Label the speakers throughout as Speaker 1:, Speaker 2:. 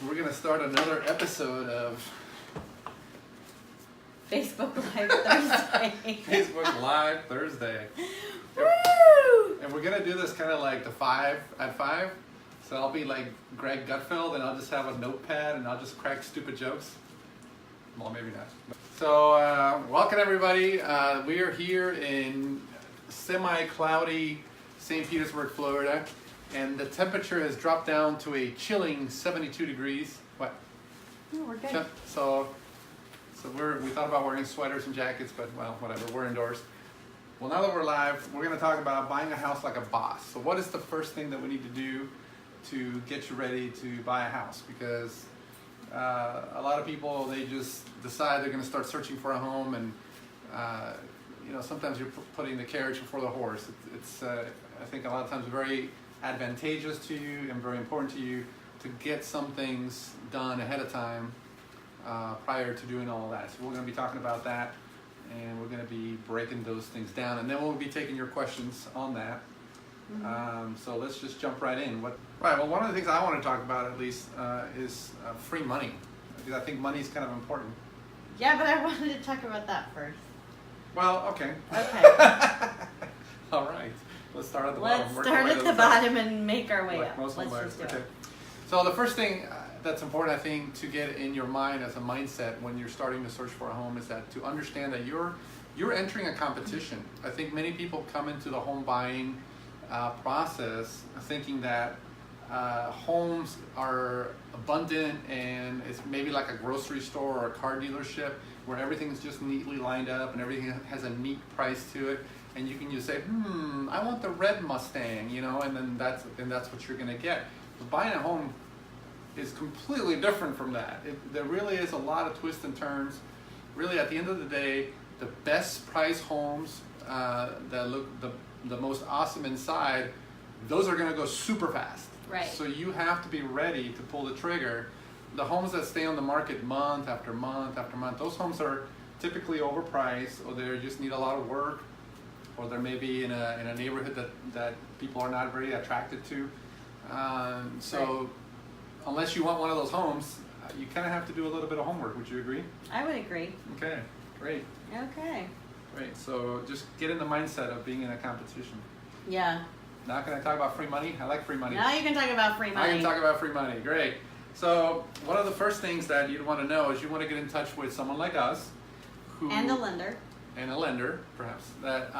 Speaker 1: We're going to start another episode of
Speaker 2: Facebook Live Thursday.
Speaker 1: Facebook Live Thursday.
Speaker 2: Woo!
Speaker 1: And we're going to do this kind of like the 5 at 5. So I'll be like Greg Gutfeld and I'll just have a notepad and I'll just crack stupid jokes. Well, maybe not. So welcome everybody. We are here in semi-cloudy St. Petersburg, Florida. And the temperature has dropped down to a chilling 72 degrees. What?
Speaker 2: Oh, we're good.
Speaker 1: So we thought about wearing sweaters and jackets, but well, whatever, we're indoors. Well, now that we're live, we're going to talk about buying a house like a boss. So what is the first thing that we need to do to get you ready to buy a house? Because a lot of people, they just decide they're going to start searching for a home, and sometimes you're putting the carriage before the horse. It's I think a lot of times very advantageous to you and very important to you to get some things done ahead of time prior to doing all of that. So we're going to be talking about that, and we're going to be breaking those things down, and then we'll be taking your questions on that. Mm-hmm. So let's just jump right in. Well, one of the things I want to talk about at least is free money, because I think money is kind of important.
Speaker 2: Yeah, but I wanted to talk about that first.
Speaker 1: Well, okay.
Speaker 2: Okay.
Speaker 1: All right. Let's start at the bottom.
Speaker 2: Let's start at the bottom and make our way up.
Speaker 1: Let's
Speaker 2: just do it.
Speaker 1: So the first thing that's important, I think, to get in your mind as a mindset when you're starting to search for a home is that to understand that you're entering a competition. I think many people come into the home buying process thinking that homes are abundant and it's maybe like a grocery store or a car dealership where everything's just neatly lined up and everything has a neat price to it. And you can just say, I want the red Mustang, and then that's what you're going to get. But buying a home is completely different from that. There really is a lot of twists and turns. Really, at the end of the day, the best price homes that look the most awesome inside, those are going to go super fast.
Speaker 2: Right.
Speaker 1: So you have to be ready to pull the trigger. The homes that stay on the market month after month after month, those homes are typically overpriced, or they just need a lot of work, or they're maybe in a neighborhood that people are not very attracted to. So unless you want one of those homes, you kind of have to do a little bit of homework. Would you agree?
Speaker 2: I would agree.
Speaker 1: Okay, great.
Speaker 2: Okay.
Speaker 1: Great, so just get in the mindset of being in a competition.
Speaker 2: Yeah.
Speaker 1: Now can I talk about free money? I like free money.
Speaker 2: Now you can talk about free money.
Speaker 1: I can talk about free money, great. So one of the first things that you'd want to know is you want to get in touch with someone like us.
Speaker 2: And a lender.
Speaker 1: And a lender, perhaps, that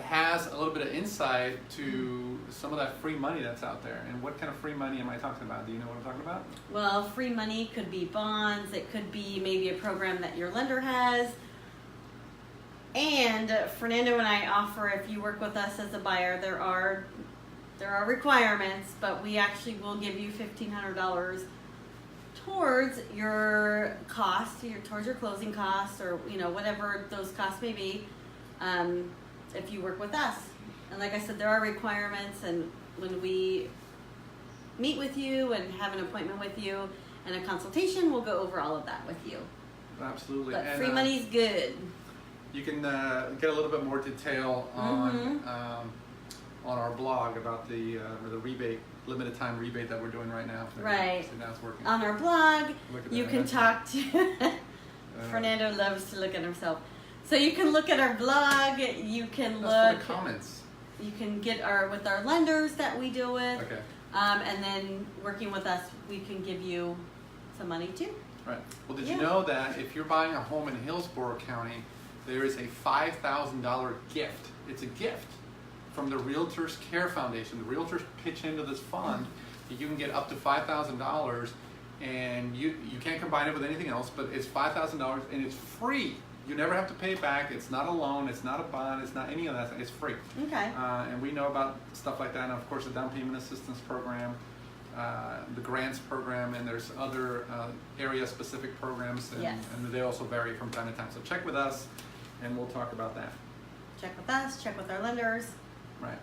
Speaker 1: has a little bit of insight to some of that free money that's out there. And what kind of free money am I talking about? Do you know what I'm talking about?
Speaker 2: Well, free money could be bonds. It could be maybe a program that your lender has. And Fernando and I offer, if you work with us as a buyer, there are requirements, but we actually will give you $1,500 towards your cost, towards your closing costs, or whatever those costs may be, if you work with us. And like I said, there are requirements, and when we meet with you and have an appointment with you and a consultation, we'll go over all of that with you.
Speaker 1: Absolutely.
Speaker 2: But free money's good.
Speaker 1: You can get a little bit more detail on our blog about the rebate, limited time rebate that we're doing right now.
Speaker 2: Right.
Speaker 1: So now it's working.
Speaker 2: On our blog, you can talk to. Fernando loves to look at himself. So you can look at our blog. You can look.
Speaker 1: For the comments.
Speaker 2: You can get with our lenders that we deal with.
Speaker 1: Okay.
Speaker 2: And then working with us, we can give you some money too.
Speaker 1: Right. Well, did you know that if you're buying a home in Hillsborough County, there is a $5,000 gift. It's a gift from the Realtors Care Foundation. The realtors pitch into this fund. You can get up to $5,000, and you can't combine it with anything else, but it's $5,000 and it's free. You never have to pay it back. It's not a loan. It's not a bond. It's not any of that. It's free.
Speaker 2: Okay.
Speaker 1: And we know about stuff like that. And of course, the down payment assistance program, the grants program, and there's other area-specific programs, and they also vary from time to time. So check with us, and we'll talk about that.
Speaker 2: Check with us. Check with our lenders.
Speaker 1: Right.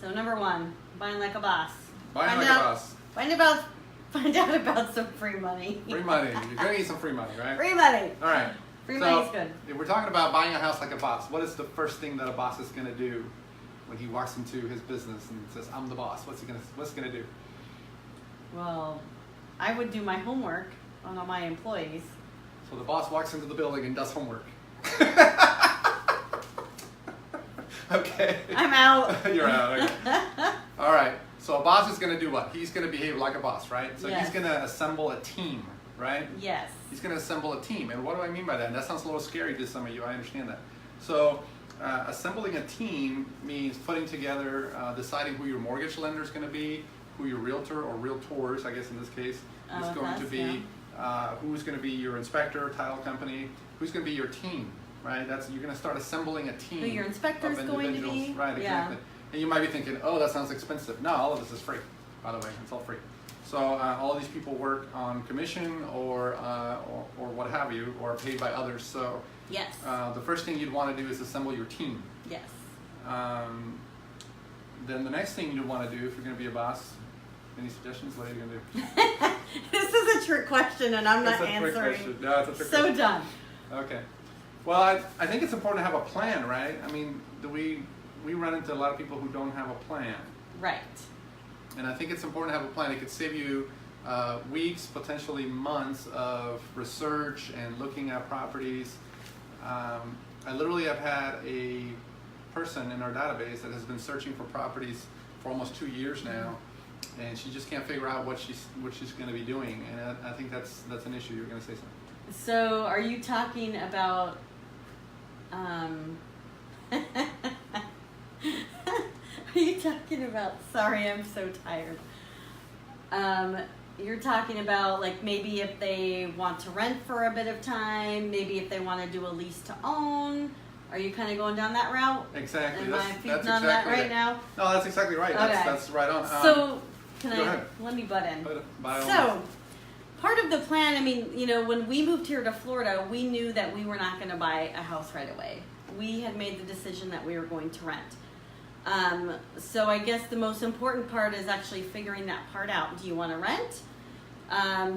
Speaker 2: So number one, buying like a boss.
Speaker 1: Buying like a boss.
Speaker 2: Find out about some free money.
Speaker 1: Free money. You're gonna need some free money, right?
Speaker 2: Free money.
Speaker 1: All right.
Speaker 2: Free money's good.
Speaker 1: If we're talking about buying a house like a boss, what is the first thing that a boss is gonna do when he walks into his business and says, "I'm the boss"? What's he gonna do?
Speaker 2: Well, I would do my homework on all my employees.
Speaker 1: So the boss walks into the building and does homework. Okay.
Speaker 2: I'm out.
Speaker 1: You're out. Okay. All right. So a boss is going to do what? He's going to behave like a boss, right? So
Speaker 2: Yes.
Speaker 1: he's going to assemble a team, right?
Speaker 2: Yes.
Speaker 1: He's going to assemble a team. And what do I mean by that? And that sounds a little scary to some of you. I understand that. So assembling a team means putting together, deciding who your mortgage lender is going to be, who your realtor or realtors, I guess in this case, is going to be, who's going to be your inspector, title company, who's going to be your team, right? You're going to start assembling a team.
Speaker 2: Who your inspector is
Speaker 1: of
Speaker 2: going to
Speaker 1: individuals.
Speaker 2: be.
Speaker 1: Right, exactly. And you might be thinking, oh, that sounds expensive. No, all of this is free, by the way. It's all free. So all of these people work on commission or what have you, or paid by others. So
Speaker 2: Yes.
Speaker 1: the first thing you'd want to do is assemble your team.
Speaker 2: Yes.
Speaker 1: Then the next thing you'd want to do if you're going to be a boss, any suggestions? What are you going to do?
Speaker 2: This is a trick question, and I'm not
Speaker 1: It's a trick
Speaker 2: answering.
Speaker 1: question. No, it's a trick
Speaker 2: So
Speaker 1: question.
Speaker 2: done.
Speaker 1: Okay. Well, I think it's important to have a plan, right? I mean, we run into a lot of people who don't have a plan.
Speaker 2: Right.
Speaker 1: And I think it's important to have a plan. It could save you weeks, potentially months of research and looking at properties. I literally have had a person in our database that has been searching for properties for almost 2 years now, and she just can't figure out what she's going to be doing. And I think that's an issue. You're going to say something.
Speaker 2: So, are you talking about? Are you talking about? Sorry, I'm so tired. You're talking about like maybe if they want to rent for a bit of time, maybe if they want to do a lease to own. Are you kind of going down that route?
Speaker 1: Exactly.
Speaker 2: Am I feeding
Speaker 1: that's
Speaker 2: on that
Speaker 1: exactly
Speaker 2: right
Speaker 1: it.
Speaker 2: now?
Speaker 1: No, that's exactly right.
Speaker 2: Okay.
Speaker 1: That's right on.
Speaker 2: So, can
Speaker 1: go
Speaker 2: I
Speaker 1: ahead.
Speaker 2: let me butt in?
Speaker 1: By all
Speaker 2: So,
Speaker 1: means.
Speaker 2: part of the plan, I mean, you know, when we moved here to Florida, we knew that we were not going to buy a house right away. We had made the decision that we were going to rent. So I guess the most important part is actually figuring that part out. Do you want to rent?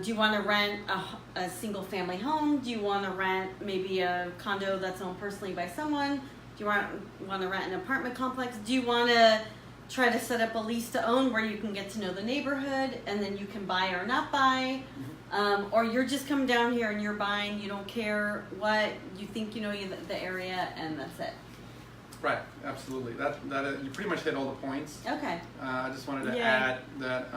Speaker 2: Do you want to rent a single family home? Do you want to rent maybe a condo that's owned personally by someone? Do you want to rent an apartment complex? Do you want to try to set up a lease to own where you can get to know the neighborhood and then you can buy or not buy? Or you're just coming down here and you're buying, you don't care what, you think you know the area, and that's it.
Speaker 1: Right, absolutely. That you pretty much hit all the points.
Speaker 2: Okay.
Speaker 1: I just wanted to
Speaker 2: Yeah.
Speaker 1: add that.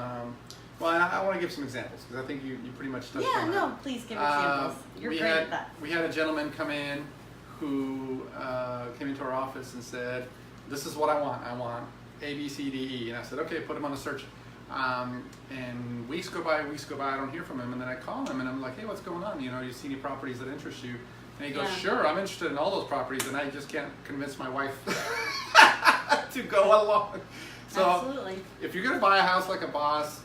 Speaker 1: Well, and I want to give some examples because I think you pretty much touched on that.
Speaker 2: Yeah, no, please give examples. You're
Speaker 1: we
Speaker 2: great
Speaker 1: had,
Speaker 2: at that.
Speaker 1: We had a gentleman come in who came into our office and said, "This is what I want. I want A, B, C, D, E." And I said, "Okay, put him on the search." And weeks go by, I don't hear from him, and then I call him and I'm like, "Hey, what's going on? You know, you see any properties that interest you?" And he goes,
Speaker 2: Yeah.
Speaker 1: "Sure, I'm interested in all those properties," and I just can't convince my wife to go along. So
Speaker 2: Absolutely.
Speaker 1: if you're gonna buy a house like a boss,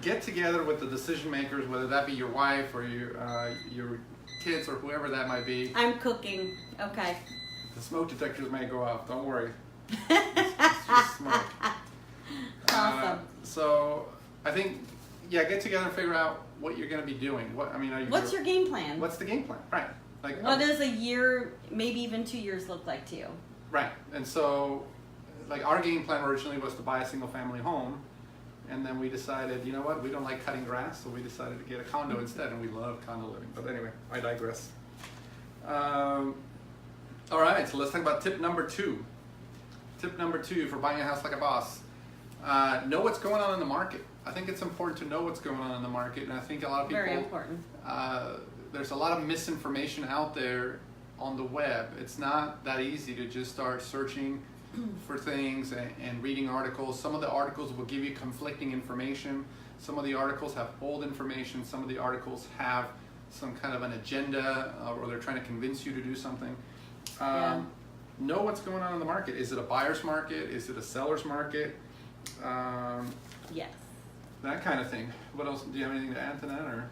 Speaker 1: get together with the decision makers, whether that be your wife or your kids or whoever that might be.
Speaker 2: I'm cooking. Okay.
Speaker 1: The smoke detectors may go off. Don't worry. It's just smoke.
Speaker 2: Awesome.
Speaker 1: So I think, yeah, get together and figure out what you're going to be doing.
Speaker 2: What's your game plan?
Speaker 1: What's the game plan? Right. Like
Speaker 2: What does a year, maybe even 2 years, look like to you?
Speaker 1: Right. And so, like, our game plan originally was to buy a single family home, and then we decided, you know what, we don't like cutting grass, so we decided to get a condo instead, and we love condo living. But anyway, I digress. All right, so let's talk about tip number 2. Tip number 2 for buying a house like a boss. Know what's going on in the market. I think it's important to know what's going on in the market, and I think a lot of people...
Speaker 2: Very important.
Speaker 1: There's a lot of misinformation out there on the web. It's not that easy to just start searching for things and reading articles. Some of the articles will give you conflicting information. Some of the articles have old information. Some of the articles have some kind of an agenda, or they're trying to convince you to do something. Know what's going on in the market. Is it a buyer's market? Is it a seller's market?
Speaker 2: Yes.
Speaker 1: That kind of thing. What else? Do you have anything to add to that, or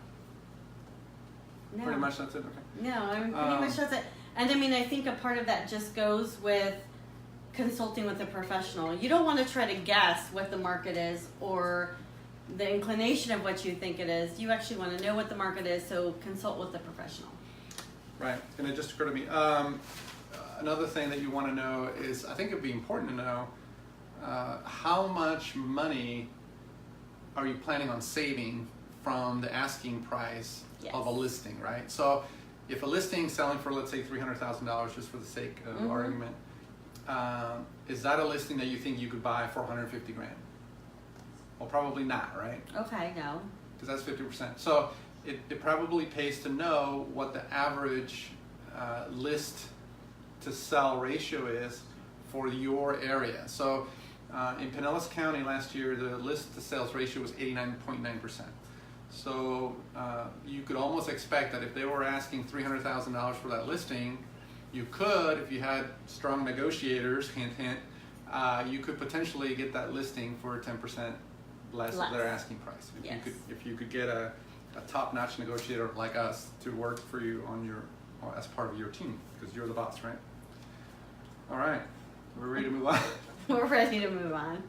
Speaker 2: No.
Speaker 1: pretty much that's it? Okay.
Speaker 2: No, I mean, pretty much that's it. And I mean, I think a part of that just goes with consulting with a professional. You don't want to try to guess what the market is or the inclination of what you think it is. You actually want to know what the market is, so consult with a professional.
Speaker 1: Right, and it just occurred to me. Another thing that you want to know is, I think it would be important to know how much money are you planning on saving from the asking price
Speaker 2: Yes.
Speaker 1: of a listing, right? So if a listing is selling for, let's say, $300,000, just for the sake of argument, is that a listing that you think you could buy for 150 grand? Well, probably not, right?
Speaker 2: Okay, no.
Speaker 1: Because that's 50%. So it probably pays to know what the average list to sell ratio is for your area. So in Pinellas County last year, the list to sales ratio was 89.9%. So you could almost expect that if they were asking $300,000 for that listing, you could, if you had strong negotiators, hint, hint, you could potentially get that listing for 10% less of their asking price. If you could get a top-notch negotiator like us to work for you on your as part of your team, because you're the boss, right? All right, we're ready to move on.
Speaker 2: We're ready to move on.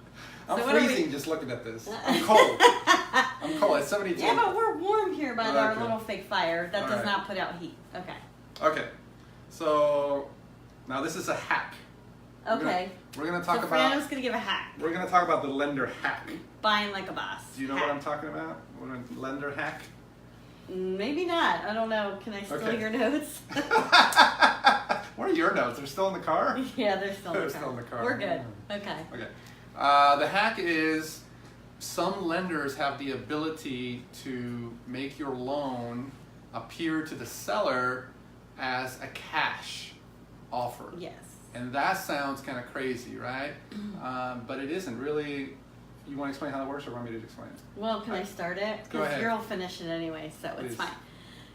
Speaker 1: I'm
Speaker 2: So
Speaker 1: freezing just looking at this. I'm cold. I'm cold. It's 72.
Speaker 2: Yeah, but we're warm here by our
Speaker 1: Okay.
Speaker 2: little fake fire that
Speaker 1: All
Speaker 2: does
Speaker 1: right.
Speaker 2: not put out heat. Okay.
Speaker 1: Okay, so now this is a hack.
Speaker 2: Okay.
Speaker 1: We're gonna
Speaker 2: So
Speaker 1: talk about.
Speaker 2: Fernando's gonna give a hack.
Speaker 1: We're gonna talk about the lender hack.
Speaker 2: Buying like a boss.
Speaker 1: Do you know
Speaker 2: Hack.
Speaker 1: what I'm talking about? What a lender hack?
Speaker 2: Maybe not. I don't know. Can I steal
Speaker 1: Okay.
Speaker 2: your notes?
Speaker 1: Where are your notes? They're still in the car?
Speaker 2: Yeah, they're still in
Speaker 1: They're
Speaker 2: the car.
Speaker 1: still in the car.
Speaker 2: We're good. Okay.
Speaker 1: Okay. The hack is some lenders have the ability to make your loan appear to the seller as a cash offer.
Speaker 2: Yes.
Speaker 1: And that sounds kind of crazy, right? But it isn't really. You want to explain how that works, or want me to explain it?
Speaker 2: Well, can I start it?
Speaker 1: Go
Speaker 2: Because
Speaker 1: ahead.
Speaker 2: you'll finish it anyway, so
Speaker 1: Please.
Speaker 2: it's fine.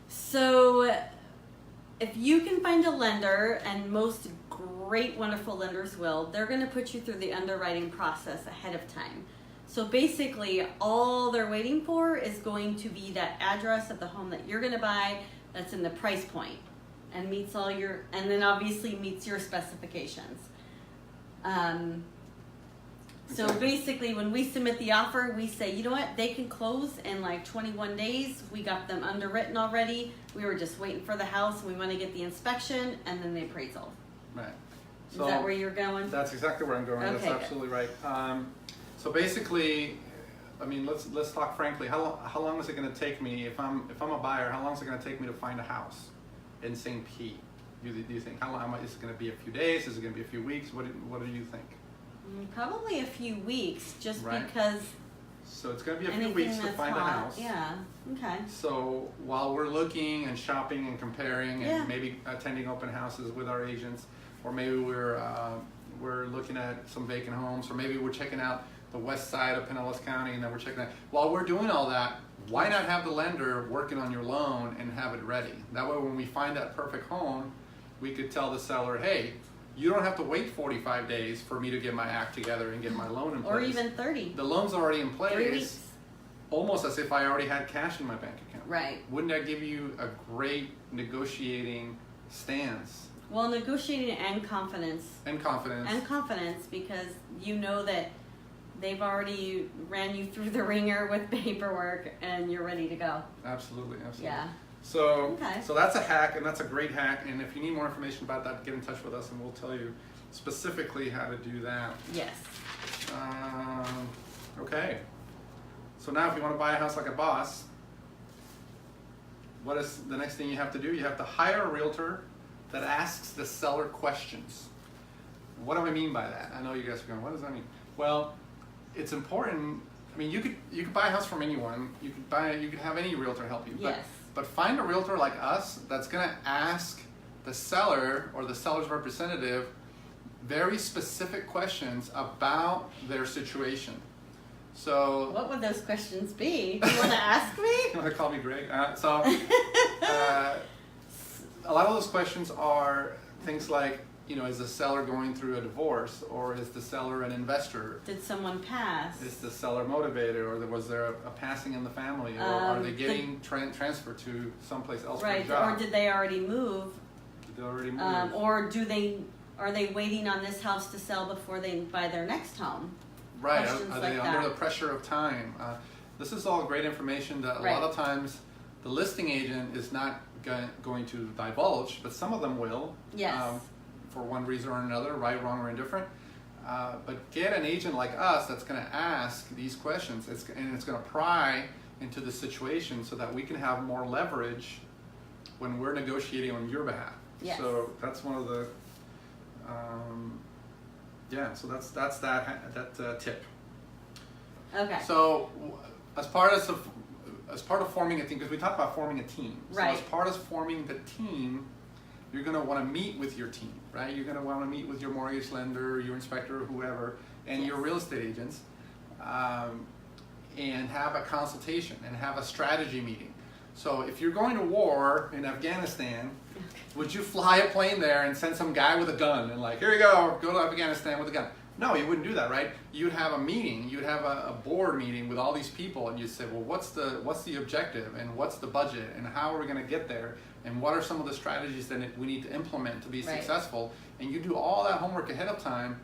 Speaker 2: So, if you can find a lender, and most great, wonderful lenders will, they're going to put you through the underwriting process ahead of time. So basically, all they're waiting for is going to be that address of the home that you're going to buy that's in the price point and meets all your, and then obviously meets your specifications. So
Speaker 1: Okay.
Speaker 2: basically, when we submit the offer, we say, you know what, they can close in like 21 days. We got them underwritten already. We were just waiting for the house. We want to get the inspection and then the appraisal.
Speaker 1: Right.
Speaker 2: Is that where you're going?
Speaker 1: That's exactly where I'm going.
Speaker 2: Okay,
Speaker 1: That's
Speaker 2: good.
Speaker 1: absolutely right. So basically, I mean, let's talk frankly. How long is it going to take me if I'm a buyer? How long is it going to take me to find a house in St. Pete? Do you think how long is it going to be? A few days? Is it going to be a few weeks? What do you think?
Speaker 2: Probably a few weeks, just
Speaker 1: Right.
Speaker 2: because
Speaker 1: So it's going to be a few
Speaker 2: anything
Speaker 1: weeks to
Speaker 2: that's
Speaker 1: find a
Speaker 2: hot.
Speaker 1: house.
Speaker 2: Yeah. Okay.
Speaker 1: So while we're looking and shopping and comparing and
Speaker 2: Yeah.
Speaker 1: maybe attending open houses with our agents, or maybe we're looking at some vacant homes, or maybe we're checking out the west side of Pinellas County, and then we're checking out. While we're doing all that, why not have the lender working on your loan and have it ready? That way, when we find that perfect home, we could tell the seller, hey, you don't have to wait 45 days for me to get my act together and get my loan in place.
Speaker 2: Or even 30.
Speaker 1: The loan's already in
Speaker 2: 3
Speaker 1: place,
Speaker 2: weeks.
Speaker 1: almost as if I already had cash in my bank account.
Speaker 2: Right.
Speaker 1: Wouldn't that give you a great negotiating stance
Speaker 2: Well, negotiating and confidence.
Speaker 1: and confidence?
Speaker 2: And confidence, because you know that they've already ran you through the ringer with paperwork and you're ready to go.
Speaker 1: Absolutely, absolutely.
Speaker 2: Yeah.
Speaker 1: So,
Speaker 2: Okay.
Speaker 1: so that's a hack, and that's a great hack. And if you need more information about that, get in touch with us, and we'll tell you specifically how to do that.
Speaker 2: Yes.
Speaker 1: Okay. So now, if you want to buy a house like a boss, what is the next thing you have to do? You have to hire a realtor that asks the seller questions. What do I mean by that? I know you guys are going, what does that mean? Well, it's important. I mean, you could buy a house from anyone. You could have any realtor help you.
Speaker 2: Yes.
Speaker 1: But find a realtor like us that's going to ask the seller or the seller's representative very specific questions about their situation. So,
Speaker 2: What would those questions be? Do you want to ask me?
Speaker 1: you want to call me Greg? A lot of those questions are things like, is the seller going through a divorce, or is the seller an investor?
Speaker 2: Did someone pass?
Speaker 1: Is the seller motivated, or was there a passing in the family, or are they getting transferred to someplace else for a
Speaker 2: Right.
Speaker 1: job?
Speaker 2: Or did they already move?
Speaker 1: Did they already move?
Speaker 2: Or are they waiting on this house to sell before they buy their next home?
Speaker 1: Right,
Speaker 2: questions
Speaker 1: are
Speaker 2: like
Speaker 1: they under
Speaker 2: that.
Speaker 1: the pressure of time? This is all great information that a
Speaker 2: Right.
Speaker 1: lot of times the listing agent is not going to divulge, but some of them will.
Speaker 2: Yes.
Speaker 1: For one reason or another, right, wrong, or indifferent. But get an agent like us that's going to ask these questions, and it's going to pry into the situation so that we can have more leverage when we're negotiating on your behalf.
Speaker 2: Yes.
Speaker 1: So that's one of the, so that's that tip.
Speaker 2: Okay.
Speaker 1: So as part of forming a team, because we talked about forming a team.
Speaker 2: Right.
Speaker 1: So as part of forming the team, you're going to want to meet with your team, right? You're going to want to meet with your mortgage lender, your inspector, whoever, and your real estate agents, and have a consultation and have a strategy meeting. So if you're going to war in Afghanistan, would you fly a plane there and send some guy with a gun and like, here you go to Afghanistan with a gun? No, you wouldn't do that, right? You'd have a meeting, you'd have a board meeting with all these people, and you'd say, well, what's the objective, and what's the budget, and how are we going to get there, and what are some of the strategies that we need to implement to be successful? And you do all that homework ahead of time,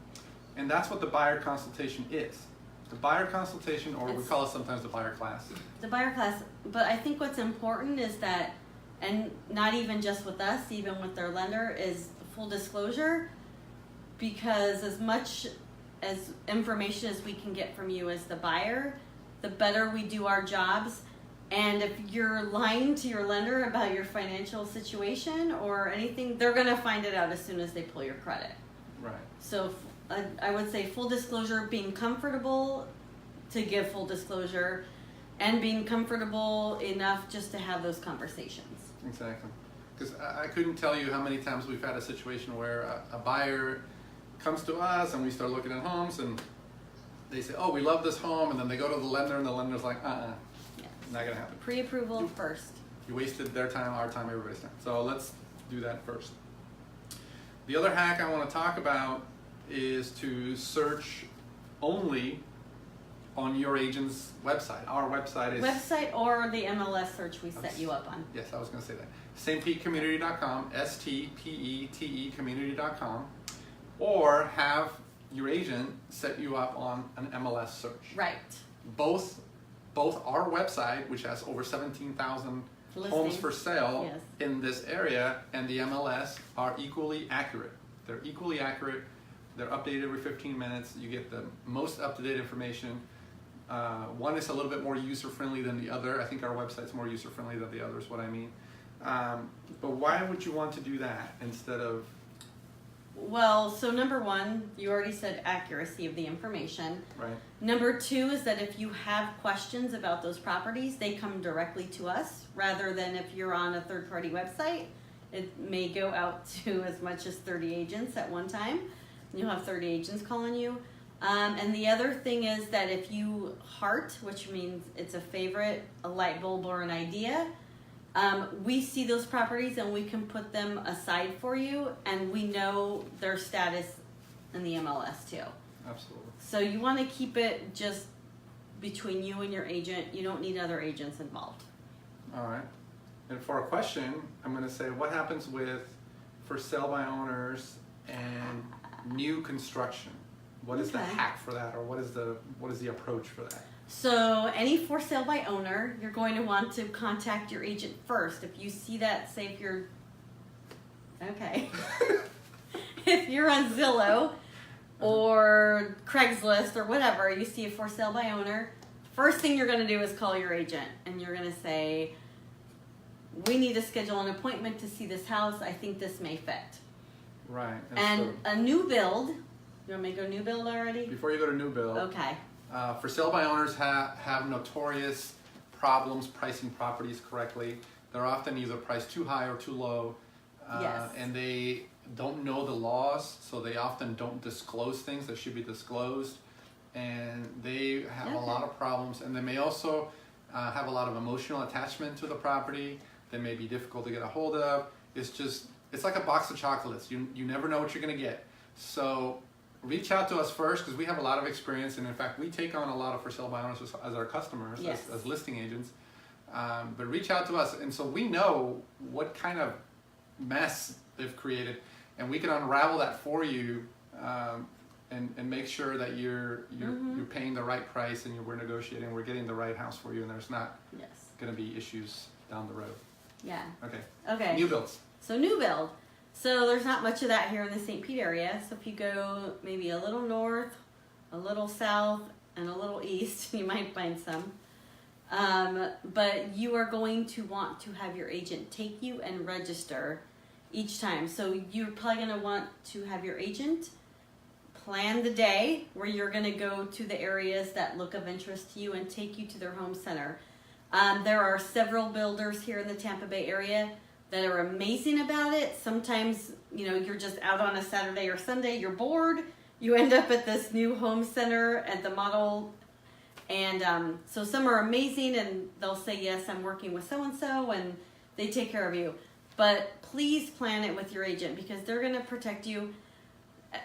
Speaker 1: and that's what the buyer consultation is. The buyer consultation, or we call it sometimes the buyer class.
Speaker 2: The buyer class, but I think what's important is that, and not even just with us, even with their lender, is full disclosure, because as much as information as we can get from you as the buyer, the better we do our jobs. And if you're lying to your lender about your financial situation or anything, they're going to find it out as soon as they pull your credit.
Speaker 1: Right.
Speaker 2: So I would say full disclosure, being comfortable to give full disclosure, and being comfortable enough just to have those conversations.
Speaker 1: Exactly. Because I couldn't tell you how many times we've had a situation where a buyer comes to us and we start looking at homes and they say, oh, we love this home, and then they go to the lender and the lender's like,
Speaker 2: Yes.
Speaker 1: not gonna happen.
Speaker 2: Pre-approval first.
Speaker 1: You wasted their time, our time, everybody's time. So let's do that first. The other hack I want to talk about is to search only on your agent's website. Our website is...
Speaker 2: Website or the MLS search we set you up on.
Speaker 1: Yes, I was going to say that. stpetecommunity.com, S-T-P-E-T-E community.com, or have your agent set you up on an MLS search.
Speaker 2: Right.
Speaker 1: Both our website, which has over 17,000 homes for sale in this area, and the MLS are equally accurate. They're equally accurate. They're updated every 15 minutes. You get the most up-to-date information. One is a little bit more user-friendly than the other. I think our website's more user-friendly than the other is what I mean. But why would you want to do that instead of...
Speaker 2: Well, so number one, you already said accuracy of the information.
Speaker 1: Right.
Speaker 2: Number two is that if you have questions about those properties, they come directly to us, rather than if you're on a third-party website, it may go out to as much as 30 agents at one time. You'll have 30 agents calling you. And the other thing is that if you heart, which means it's a favorite, a light bulb, or an idea, we see those properties and we can put them aside for you, and we know their status in the MLS too.
Speaker 1: Absolutely.
Speaker 2: So you want to keep it just between you and your agent. You don't need other agents involved.
Speaker 1: All right. And for a question, I'm going to say, what happens with for sale by owners and new construction? What is the hack for that, or what is the approach for that?
Speaker 2: So any for sale by owner, you're going to want to contact your agent first. If you see that, say if you're if you're on Zillow or Craigslist or whatever, you see a for sale by owner, first thing you're going to do is call your agent, and you're going to say, we need to schedule an appointment to see this house. I think this may fit.
Speaker 1: Right.
Speaker 2: And a new build, you want me to go new build already?
Speaker 1: Before you go to new build.
Speaker 2: Okay.
Speaker 1: For sale by owners have notorious problems pricing properties correctly. They're often either priced too high or too low. And they don't know the laws, so they often don't disclose things that should be disclosed. And they have a lot of problems. And they may also have a lot of emotional attachment to the property. They may be difficult to get a hold of. It's like a box of chocolates. You never know what you're going to get. So reach out to us first, because we have a lot of experience, and in fact we take on a lot of for sale by owners as our customers, as listing agents. But reach out to us, and so we know what kind of mess they've created, and we can unravel that for you, and make sure that you're paying the right price, and we're negotiating, we're getting the right house for you, and there's not going to be issues down the road.
Speaker 2: Yeah.
Speaker 1: Okay. New builds.
Speaker 2: So new build. So there's not much of that here in the St. Pete area. So if you go maybe a little north, a little south, and a little east, you might find some. But you are going to want to have your agent take you and register each time. So you're probably going to want to have your agent plan the day where you're going to go to the areas that look of interest to you and take you to their home center. There are several builders here in the Tampa Bay area that are amazing about it. Sometimes, you're just out on a Saturday or Sunday, you're bored, you end up at this new home center at the model. And so some are amazing and they'll say, yes, I'm working with so-and-so, and they take care of you. But please plan it with your agent, because they're going to protect you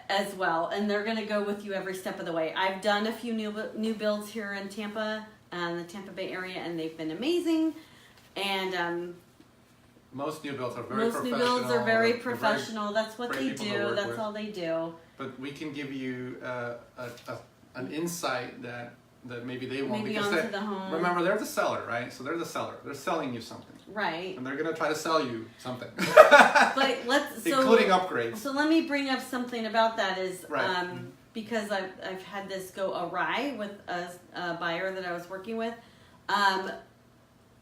Speaker 2: as well, and they're going to go with you every step of the way. I've done a few new builds here in Tampa, the Tampa Bay area, and they've been amazing. And
Speaker 1: most new builds are
Speaker 2: very professional. That's what they do. That's
Speaker 1: with.
Speaker 2: All they do.
Speaker 1: But we can give you an insight that maybe they won't.
Speaker 2: Maybe
Speaker 1: because
Speaker 2: onto the home.
Speaker 1: Remember, they're the seller, right? So they're the seller. They're selling you something.
Speaker 2: Right.
Speaker 1: And they're going to try to sell you something.
Speaker 2: But
Speaker 1: including upgrades.
Speaker 2: So let me bring up something about that is,
Speaker 1: right.
Speaker 2: Because I've had this go awry with a buyer that I was working with.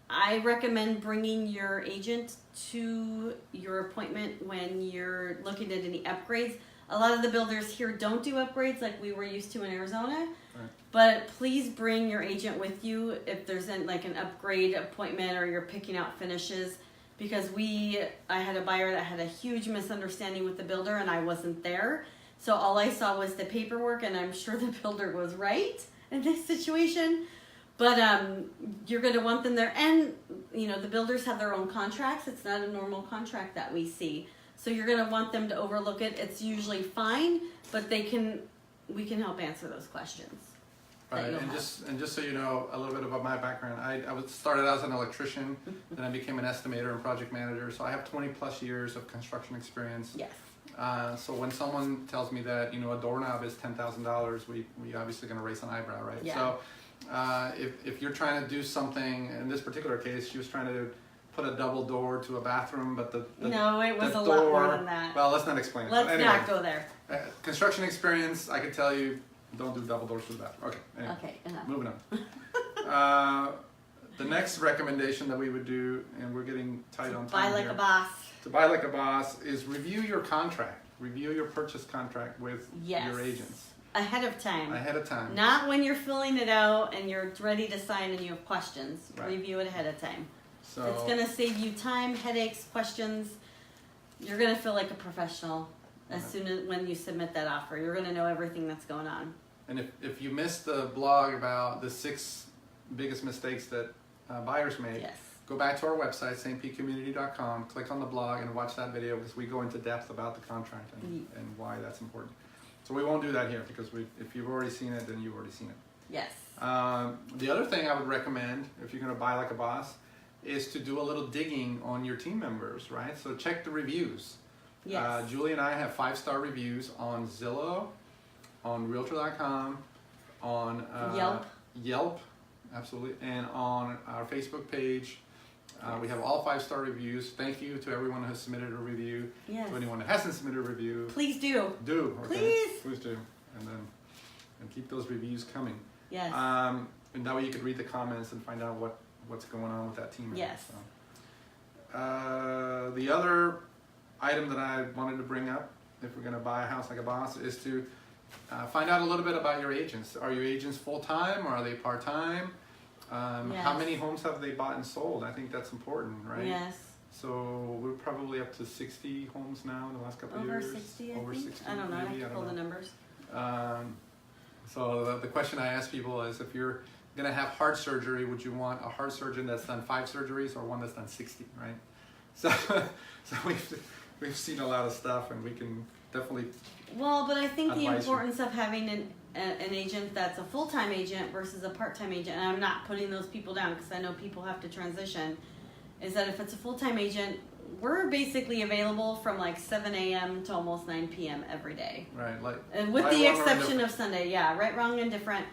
Speaker 2: I recommend bringing your agent to your appointment when you're looking at any upgrades. A lot of the builders here don't do upgrades like we were used to in Arizona.
Speaker 1: Right.
Speaker 2: But please bring your agent with you if there's an upgrade appointment or you're picking out finishes. Because I had a buyer that had a huge misunderstanding with the builder and I wasn't there. So all I saw was the paperwork, and I'm sure the builder was right in this situation. But you're going to want them there. And, the builders have their own contracts. It's not a normal contract that we see. So you're going to want them to overlook it. It's usually fine, but we can help answer those questions.
Speaker 1: Right, and just so you know a little bit about my background, I started out as an electrician, then I became an estimator and project manager. So I have 20 plus years of construction experience.
Speaker 2: Yes.
Speaker 1: So when someone tells me that a doorknob is $10,000, we obviously going to raise an eyebrow, right?
Speaker 2: Yeah.
Speaker 1: So if you're trying to do something, in this particular case, she was trying to put a double door to a bathroom, but
Speaker 2: no, it was a lot more than that.
Speaker 1: Well, let's not explain it.
Speaker 2: Let's not go there.
Speaker 1: Construction experience, I can tell you, don't do double doors to the bathroom. Okay. Anyway,
Speaker 2: okay. Enough.
Speaker 1: Moving on. The next recommendation that we would do, and we're getting tight on time
Speaker 2: Buy like
Speaker 1: here,
Speaker 2: a boss.
Speaker 1: to buy like a boss is review your contract. Review your purchase contract with your agents.
Speaker 2: Ahead of time.
Speaker 1: Ahead of time.
Speaker 2: Not when you're filling it out and you're ready to sign and you have questions.
Speaker 1: Right.
Speaker 2: Review it ahead of time.
Speaker 1: So
Speaker 2: It's going to save you time, headaches, questions. You're going to feel like a professional as soon as when you submit that offer. You're going to know everything that's going on.
Speaker 1: And if you missed the blog about the 6 biggest mistakes that buyers make,
Speaker 2: Yes.
Speaker 1: go back to our website, stpcommunity.com, click on the blog and watch that video, because we go into depth about the contract and why that's important. So we won't do that here, because if you've already seen it, then you've already seen it.
Speaker 2: Yes.
Speaker 1: The other thing I would recommend, if you're going to buy like a boss, is to do a little digging on your team members, right? So check the reviews.
Speaker 2: Yes.
Speaker 1: Julie and I have 5-star reviews on Zillow, on Realtor.com, on Yelp, absolutely, and on our Facebook page. We have all 5-star reviews. Thank you to everyone who has submitted a review.
Speaker 2: Yes.
Speaker 1: To anyone that hasn't submitted a review,
Speaker 2: Please do.
Speaker 1: Okay? Please do, and keep those reviews coming.
Speaker 2: Yes.
Speaker 1: And that way you could read the comments and find out what's going on with that team member.
Speaker 2: Yes.
Speaker 1: So. The other item that I wanted to bring up, if we're going to buy a house like a boss, is to find out a little bit about your agents. Are your agents full-time or are they part-time?
Speaker 2: Yes.
Speaker 1: How many homes have they bought and sold? I think that's important, right?
Speaker 2: Yes.
Speaker 1: So we're probably up to 60 homes now in the last couple of years.
Speaker 2: Over 60, I
Speaker 1: Over
Speaker 2: think.
Speaker 1: 60,
Speaker 2: I don't know.
Speaker 1: maybe,
Speaker 2: I have to pull the numbers.
Speaker 1: So the question I ask people is, if you're going to have heart surgery, would you want a heart surgeon that's done 5 surgeries or one that's done 60, right? So we've seen a lot of stuff, and we can definitely.
Speaker 2: Well, but I think the
Speaker 1: advise you.
Speaker 2: importance of having an agent that's a full-time agent versus a part-time agent, and I'm not putting those people down because I know people have to transition, is that if it's a full-time agent, we're basically available from like 7 a.m. to almost 9 p.m. every day.
Speaker 1: Right, like.
Speaker 2: And with the exception of Sunday, yeah, right, wrong, and different.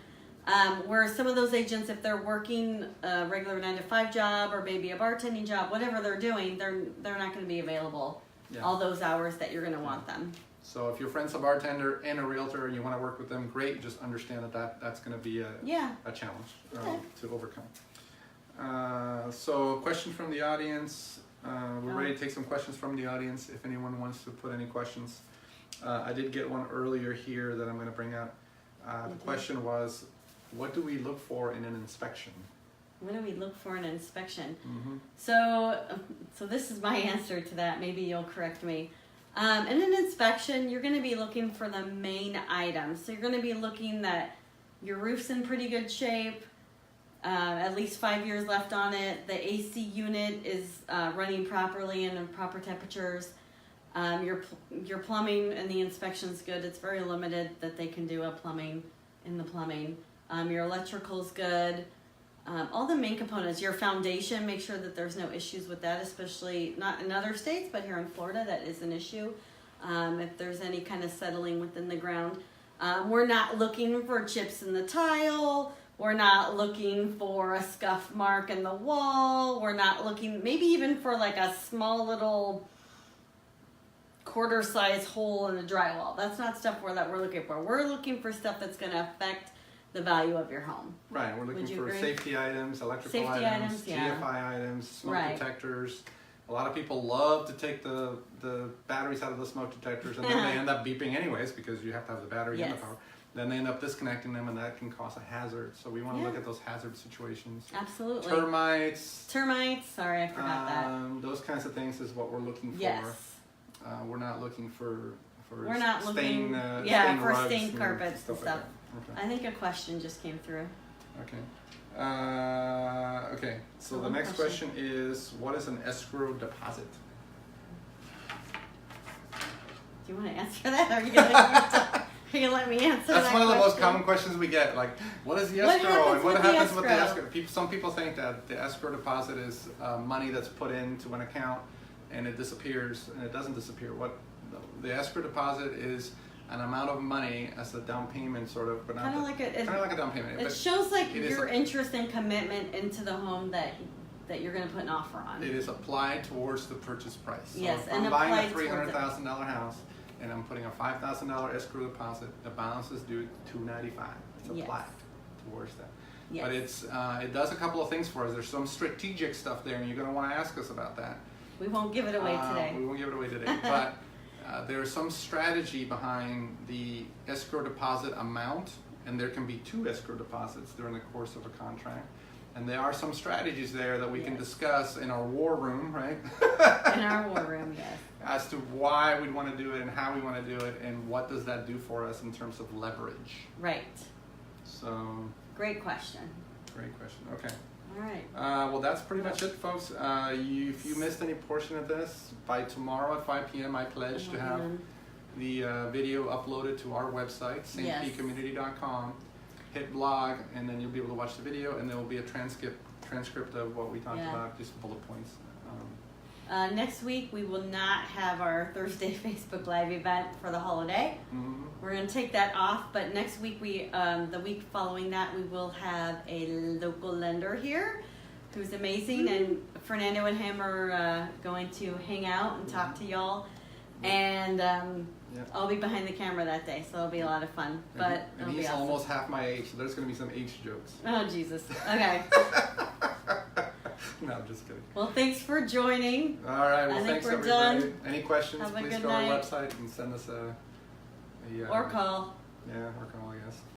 Speaker 2: Where some of those agents, if they're working a regular 9-to-5 job or maybe a bartending job, whatever they're doing, they're not going to be available all those hours that you're going to want them.
Speaker 1: So if your friend's a bartender and a realtor and you want to work with them, great. Just understand that's going to be a challenge to overcome. So question from the audience. We're ready to take some questions from the audience if anyone wants to put any questions. I did get one earlier here that I'm going to bring up. The question was, what do we look for in an inspection?
Speaker 2: What do we look for in an inspection?
Speaker 1: Mm-hmm.
Speaker 2: So this is my answer to that. Maybe you'll correct me. In an inspection, you're going to be looking for the main items. So you're going to be looking that your roof's in pretty good shape, at least 5 years left on it. The AC unit is running properly and in proper temperatures. Your plumbing and the inspection's good. It's very limited that they can do a plumbing in the plumbing. Your electrical's good. All the main components, your foundation, make sure that there's no issues with that, especially not in other states, but here in Florida, that is an issue. If there's any kind of settling within the ground. We're not looking for chips in the tile. We're not looking for a scuff mark in the wall. We're not looking, maybe even for like a small little quarter-size hole in the drywall. That's not stuff that we're looking for. We're looking for stuff that's going to affect the value of your home.
Speaker 1: Right, we're looking for
Speaker 2: agree?
Speaker 1: safety items, electrical
Speaker 2: Safety
Speaker 1: items,
Speaker 2: yeah.
Speaker 1: GFI items, smoke
Speaker 2: Right.
Speaker 1: detectors. A lot of people love to take the batteries out of the smoke detectors, and then they end up beeping anyways because you have to have the battery and the
Speaker 2: Yes.
Speaker 1: power. Then they end up disconnecting them, and that can cause a hazard. So we want to look at those hazard situations.
Speaker 2: Absolutely.
Speaker 1: Termites.
Speaker 2: Sorry, I forgot that.
Speaker 1: Those kinds of things is what we're looking for.
Speaker 2: Yes.
Speaker 1: We're not looking for
Speaker 2: We're not
Speaker 1: stain,
Speaker 2: looking,
Speaker 1: stain
Speaker 2: for
Speaker 1: rugs
Speaker 2: stained carpets and
Speaker 1: like
Speaker 2: stuff.
Speaker 1: that. Okay.
Speaker 2: I think a question just came through.
Speaker 1: Okay. Okay. So the
Speaker 2: One
Speaker 1: next question is, what is an escrow deposit?
Speaker 2: Do you want to answer that? Or are you gonna let me answer that?
Speaker 1: That's one of the most
Speaker 2: question?
Speaker 1: common questions we get. Like, what is the
Speaker 2: What
Speaker 1: escrow,
Speaker 2: happens
Speaker 1: and what
Speaker 2: with the
Speaker 1: happens with the
Speaker 2: escrow?
Speaker 1: escrow? Some people think that the escrow deposit is money that's put into an account and it disappears, and it doesn't disappear. What the escrow deposit is an amount of money as a down payment, sort of, but not
Speaker 2: Kind of like
Speaker 1: a down payment.
Speaker 2: it
Speaker 1: but
Speaker 2: shows like
Speaker 1: it is
Speaker 2: your interest and commitment into the home that you're going to put an offer on.
Speaker 1: It is applied towards the purchase price. So
Speaker 2: Yes,
Speaker 1: if
Speaker 2: and
Speaker 1: I'm buying a
Speaker 2: applied towards it.
Speaker 1: $300,000 house and I'm putting a $5,000 escrow deposit, the balance is due $295. It's
Speaker 2: Yes.
Speaker 1: applied towards that.
Speaker 2: Yes.
Speaker 1: But it's it does a couple of things for us. There's some strategic stuff there, and you're going to want to ask us about that.
Speaker 2: We won't give it away today.
Speaker 1: We won't give it away today, but there's some strategy behind the escrow deposit amount, and there can be 2 escrow deposits during the course of a contract. And there are some strategies there that we can discuss in our war room, right?
Speaker 2: In our war room, yes.
Speaker 1: As to why we'd want to do it and how we want to do it and what does that do for us in terms of leverage.
Speaker 2: Right.
Speaker 1: So,
Speaker 2: Great question.
Speaker 1: great question. Okay.
Speaker 2: All right.
Speaker 1: Well, that's pretty much it, folks. If you missed any portion of this, by tomorrow at 5 p.m., I pledge to have the video uploaded to our website, stcommunity.com. Hit blog, and then you'll be able to watch the video, and there will be a transcript of what we talked about, just bullet points.
Speaker 2: Next week, we will not have our Thursday Facebook Live event for the holiday.
Speaker 1: Mm-hmm.
Speaker 2: We're going to take that off, but next week, the week following that, we will have a local lender here who's amazing, and Fernando and him are going to hang out and talk to y'all, and I'll be behind the camera that day, so it'll be a lot of fun. But
Speaker 1: and he's
Speaker 2: awesome.
Speaker 1: almost half my age, so there's going to be some age jokes.
Speaker 2: Oh, Jesus. Okay.
Speaker 1: No, I'm just kidding.
Speaker 2: Well, thanks for joining.
Speaker 1: All right, well,
Speaker 2: I think
Speaker 1: thanks
Speaker 2: we're
Speaker 1: everybody.
Speaker 2: done.
Speaker 1: Any questions,
Speaker 2: Have a
Speaker 1: please
Speaker 2: good
Speaker 1: go to our
Speaker 2: night.
Speaker 1: website and send us a
Speaker 2: Or call.
Speaker 1: Yeah, or call, I guess.